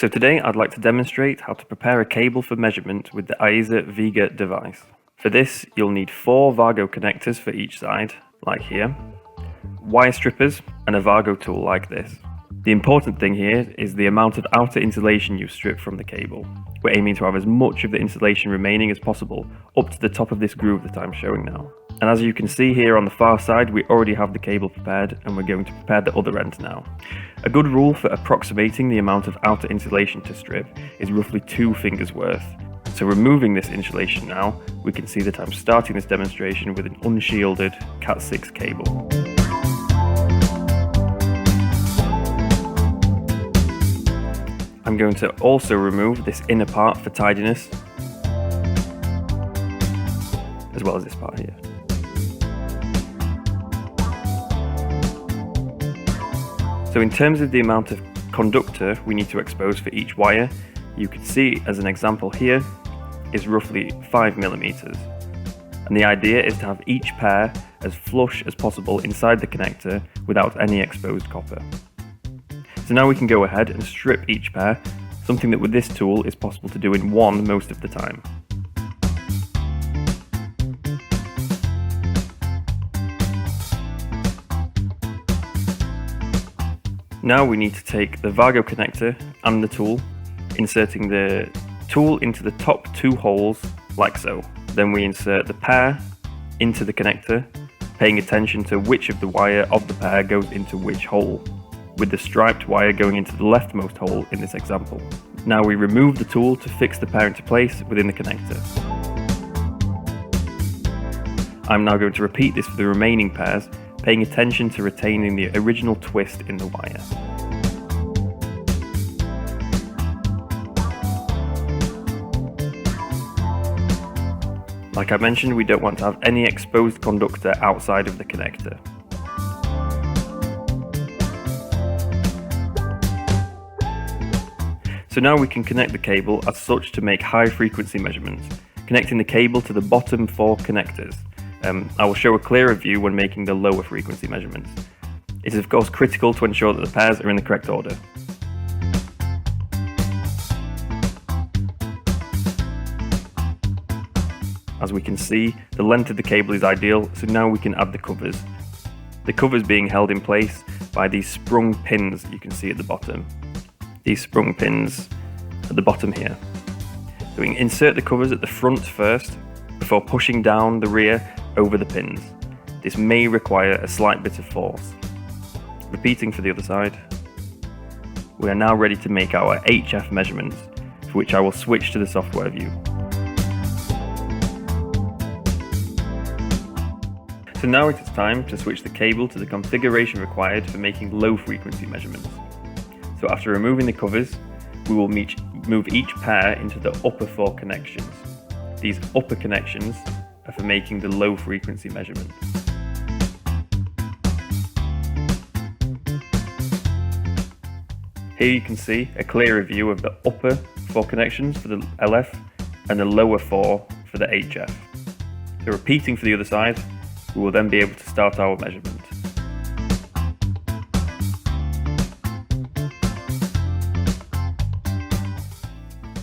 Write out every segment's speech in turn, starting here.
So today I'd like to demonstrate how to prepare a cable for measurement with the AESA Vega device. For this you'll need 4 Vargo connectors for each side, like here, wire strippers and a Vargo tool like this. The important thing here is the amount of outer insulation you've stripped from the cable. We're aiming to have as much of the insulation remaining as possible up to the top of this groove that I'm showing now. And as you can see here on the far side, we already have the cable prepared and we're going to prepare the other end now. A good rule for approximating the amount of outer insulation to strip is roughly 2 fingers worth. So removing this insulation now, we can see that I'm starting this demonstration with an unshielded Cat6 cable. I'm going to also remove this inner part for tidiness, as well as this part here. So in terms of the amount of conductor we need to expose for each wire, you can see as an example here is roughly 5mm. And the idea is to have each pair as flush as possible inside the connector without any exposed copper. So now we can go ahead and strip each pair, something that with this tool is possible to do in one most of the time. Now we need to take the Vargo connector and the tool, inserting the tool into the top 2 holes like so. Then we insert the pair into the connector, paying attention to which of the wire of the pair goes into which hole, with the striped wire going into the leftmost hole in this example. Now we remove the tool to fix the pair into place within the connector. I'm now going to repeat this for the remaining pairs, paying attention to retaining the original twist in the wire. Like I mentioned, we don't want to have any exposed conductor outside of the connector. So now we can connect the cable as such to make high frequency measurements, connecting the cable to the bottom 4 connectors. I will show a clearer view when making the lower frequency measurements. It is of course critical to ensure that the pairs are in the correct order. As we can see, the length of the cable is ideal, so now we can add the covers. The covers being held in place by these sprung pins you can see at the bottom. These sprung pins at the bottom here. So we can insert the covers at the front first, before pushing down the rear over the pins. This may require a slight bit of force. Repeating for the other side. We are now ready to make our HF measurements, for which I will switch to the software view. So now it is time to switch the cable to the configuration required for making low frequency measurements. So after removing the covers, we will move each pair into the upper 4 connections. These upper connections are for making the low frequency measurements. Here you can see a clearer view of the upper 4 connections for the LF and the lower 4 for the HF. So repeating for the other side, we will then be able to start our measurement.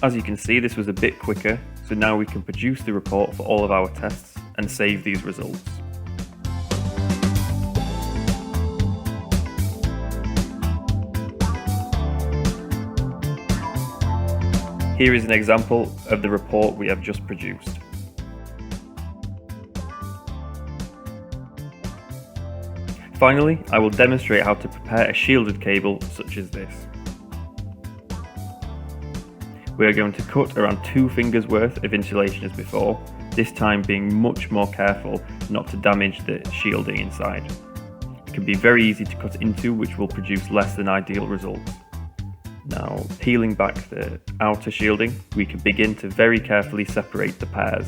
As you can see, this was a bit quicker, so now we can produce the report for all of our tests and save these results. Here is an example of the report we have just produced. Finally, I will demonstrate how to prepare a shielded cable such as this. We are going to cut around 2 fingers worth of insulation as before, this time being much more careful not to damage the shielding inside. It can be very easy to cut into, which will produce less than ideal results. Now, peeling back the outer shielding, we can begin to very carefully separate the pairs.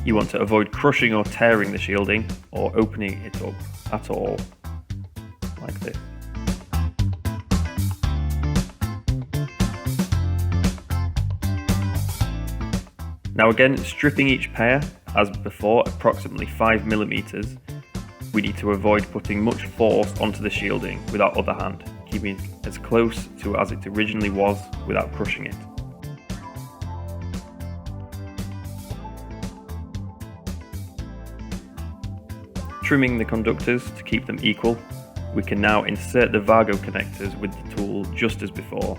You want to avoid crushing or tearing the shielding or opening it up at all. Like this. Now again, stripping each pair, as before, approximately 5mm, we need to avoid putting much force onto the shielding with our other hand, keeping it as close to as it originally was without crushing it. Trimming the conductors to keep them equal, we can now insert the Vega connectors with the tool just as before.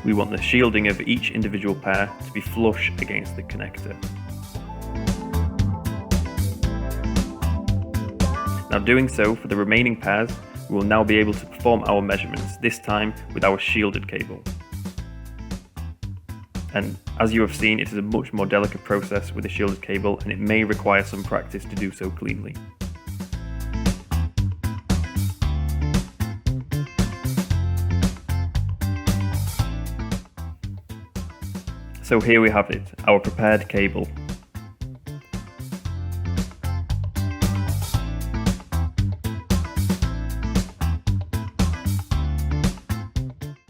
We want the shielding of each individual pair to be flush against the connector. Now, doing so for the remaining pairs, we will now be able to perform our measurements, this time with our shielded cable. And as you have seen, it is a much more delicate process with a shielded cable, and it may require some practice to do so cleanly. So here we have it, our prepared cable.